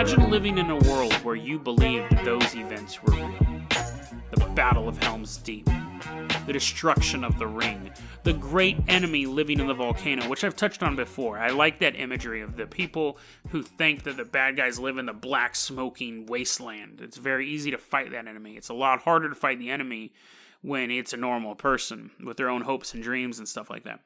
Imagine living in a world where you believed those events were real. The Battle of Helm's Deep, the destruction of the Ring, the great enemy living in the volcano, which I've touched on before. I like that imagery of the people who think that the bad guys live in the black smoking wasteland. It's very easy to fight that enemy. It's a lot harder to fight the enemy when it's a normal person with their own hopes and dreams and stuff like that.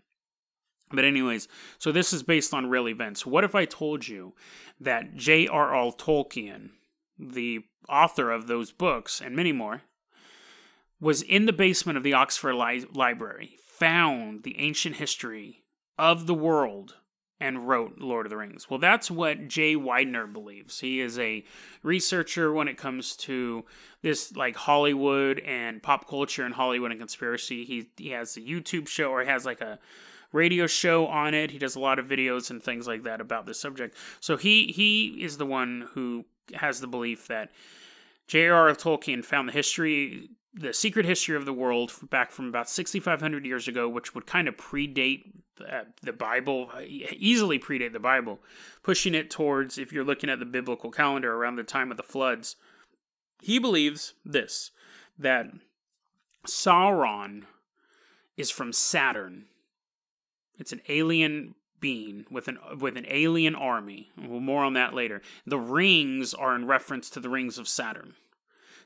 But anyways, so this is based on real events. What if I told you that J.R.R. Tolkien, the author of those books and many more, was in the basement of the Oxford Library, found the ancient history of the world, and wrote Lord of the Rings? Well, that's what Jay Widener believes. He is a researcher when it comes to this, like, Hollywood and pop culture and Hollywood and conspiracy. He has a YouTube show, or he has like a radio show on it. He does a lot of videos and things like that about this subject. So he is the one who has the belief that J.R.R. Tolkien found the secret history of the world back from about 6,500 years ago, which would kind of predate the Bible, easily predate the Bible, pushing it towards, if you're looking at the biblical calendar, around the time of the floods. He believes this, that Sauron is from Saturn. It's an alien being with an alien army. Well, more on that later. The rings are in reference to the rings of Saturn.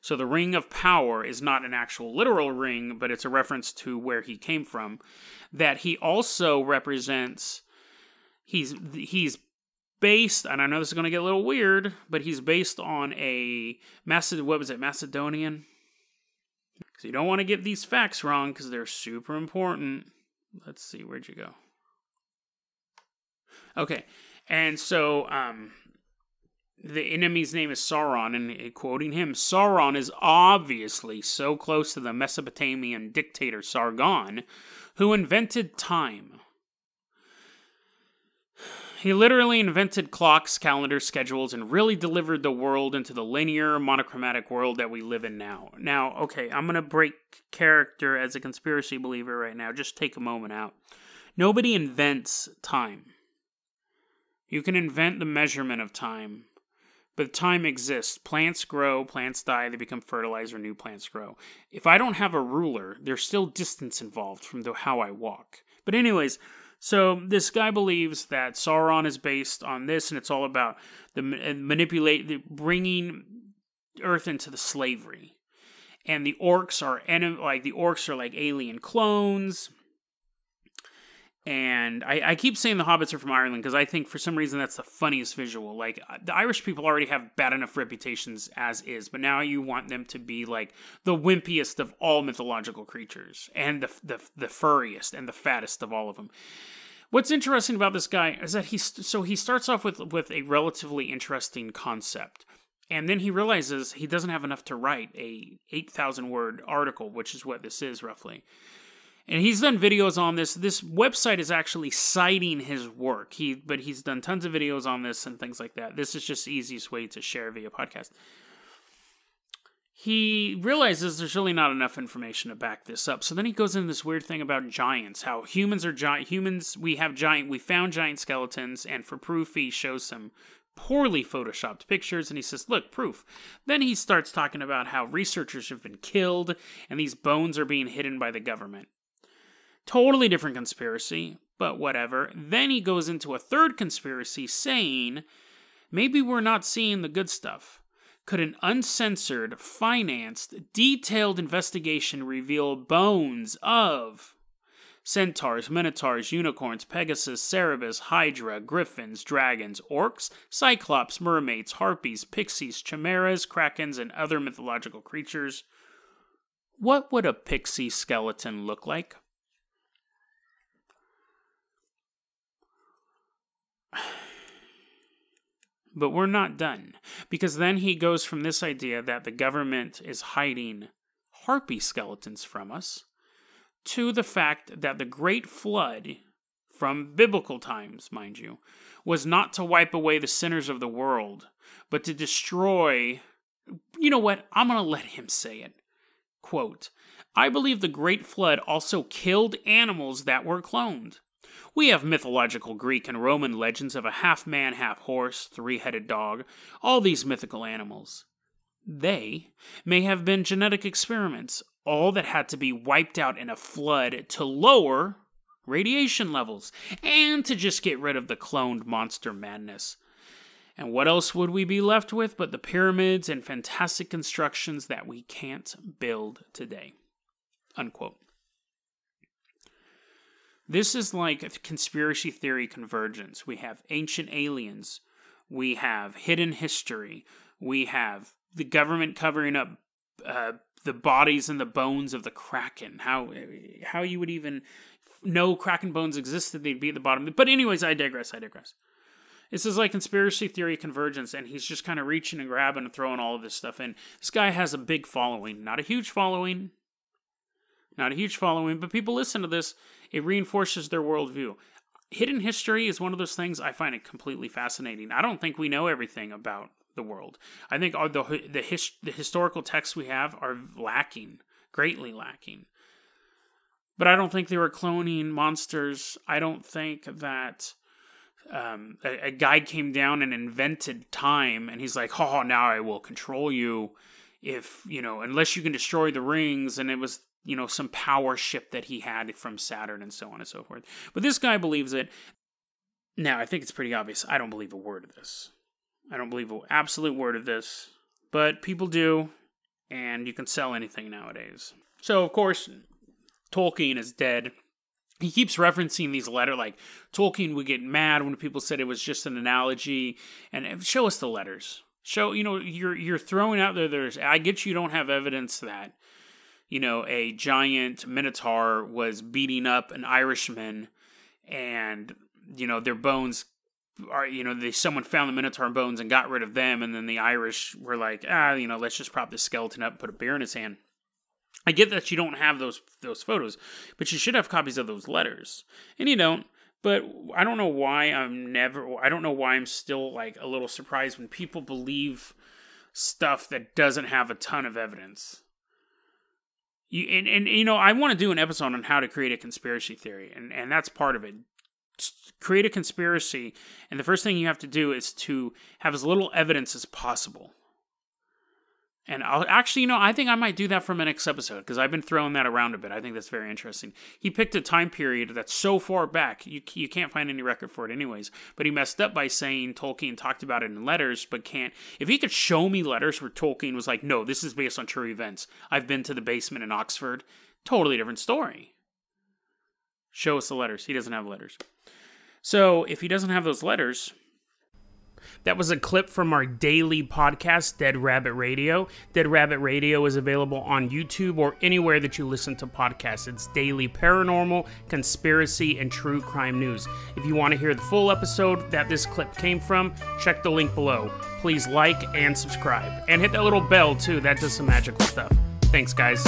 So the Ring of Power is not an actual literal ring, but it's a reference to where he came from. That he also represents, he's based, and I know this is going to get a little weird, but he's based on Macedonian? Because you don't want to get these facts wrong, because they're super important. Let's see, where'd you go? Okay, and so, the enemy's name is Sauron, and quoting him, Sauron is obviously so close to the Mesopotamian dictator Sargon, who invented time. He literally invented clocks, calendars, schedules, and really delivered the world into the linear, monochromatic world that we live in now. Now, okay, I'm going to break character as a conspiracy believer right now. Just take a moment out. Nobody invents time. You can invent the measurement of time, but time exists. Plants grow, plants die, they become fertilizer, new plants grow. If I don't have a ruler, there's still distance involved from how I walk. But anyways, so this guy believes that Sauron is based on this, and it's all about bringing Earth into the slavery. And the orcs are like alien clones. And I keep saying the Hobbits are from Ireland because I think for some reason that's the funniest visual. Like, the Irish people already have bad enough reputations as is, but now you want them to be like the wimpiest of all mythological creatures, and the furriest and the fattest of all of them. What's interesting about this guy is that he starts off with a relatively interesting concept, and then he realizes he doesn't have enough to write a 8,000 word article, which is what this is roughly. And he's done videos on this. This website is actually citing his work. But he's done tons of videos on this and things like that. This is just the easiest way to share via podcast. He realizes there's really not enough information to back this up. So then he goes into this weird thing about giants. How humans are giant. We found giant skeletons, and for proof he shows some poorly photoshopped pictures, and he says, look, proof. Then he starts talking about how researchers have been killed, and these bones are being hidden by the government. Totally different conspiracy, but whatever. Then he goes into a third conspiracy saying, maybe we're not seeing the good stuff. Could an uncensored, financed, detailed investigation reveal bones of centaurs, minotaurs, unicorns, Pegasus, Cerberus, Hydra, griffins, dragons, orcs, cyclops, mermaids, harpies, pixies, chimeras, krakens, and other mythological creatures? What would a pixie skeleton look like? But we're not done, because then he goes from this idea that the government is hiding harpy skeletons from us to the fact that the Great Flood, from biblical times, mind you, was not to wipe away the sinners of the world, but to destroy... You know what? I'm going to let him say it. Quote, I believe the Great Flood also killed animals that were cloned. We have mythological Greek and Roman legends of a half-man, half-horse, three-headed dog, all these mythical animals. They may have been genetic experiments, all that had to be wiped out in a flood to lower radiation levels, and to just get rid of the cloned monster madness. And what else would we be left with but the pyramids and fantastic constructions that we can't build today? Unquote. This is like a conspiracy theory convergence. We have ancient aliens. We have hidden history. We have the government covering up the bodies and the bones of the Kraken. How you would even know Kraken bones existed, they'd be at the bottom. But anyways, I digress. This is like conspiracy theory convergence, and he's just kind of reaching and grabbing and throwing all of this stuff in. This guy has a big following. Not a huge following, but people listen to this. It reinforces their worldview. Hidden history is one of those things I find it completely fascinating. I don't think we know everything about the world. I think the historical texts we have are lacking, greatly lacking. But I don't think they were cloning monsters. I don't think that a guy came down and invented time, and he's like, oh, now I will control you if, unless you can destroy the rings, and it was, some power ship that he had from Saturn and so on and so forth. But this guy believes it. Now, I think it's pretty obvious. I don't believe a word of this. I don't believe an absolute word of this. But people do, and you can sell anything nowadays. So, of course, Tolkien is dead. He keeps referencing these letters, like Tolkien would get mad when people said it was just an analogy, and show us the letters. Show, you're throwing out there, I get you don't have evidence that, a giant minotaur was beating up an Irishman, and, their bones are, someone found the minotaur bones and got rid of them, and then the Irish were like, let's just prop this skeleton up and put a beer in his hand. I get that you don't have those photos, but you should have copies of those letters. And you don't. But I don't know why I'm still like a little surprised when people believe stuff that doesn't have a ton of evidence. I want to do an episode on how to create a conspiracy theory, and that's part of it. Create a conspiracy, and the first thing you have to do is to have as little evidence as possible. And I'll actually, I think I might do that for my next episode, because I've been throwing that around a bit. I think that's very interesting. He picked a time period that's so far back, you can't find any record for it anyways. But he messed up by saying Tolkien talked about it in letters, but can't. If he could show me letters where Tolkien was like, no, this is based on true events. I've been to the basement in Oxford. Totally different story. Show us the letters. He doesn't have letters. So if he doesn't have those letters... That was a clip from our daily podcast, Dead Rabbit Radio. Dead Rabbit Radio is available on YouTube or anywhere that you listen to podcasts. It's daily paranormal, conspiracy, and true crime news. If you want to hear the full episode that this clip came from, check the link below. Please like and subscribe. And hit that little bell, too. That does some magical stuff. Thanks, guys.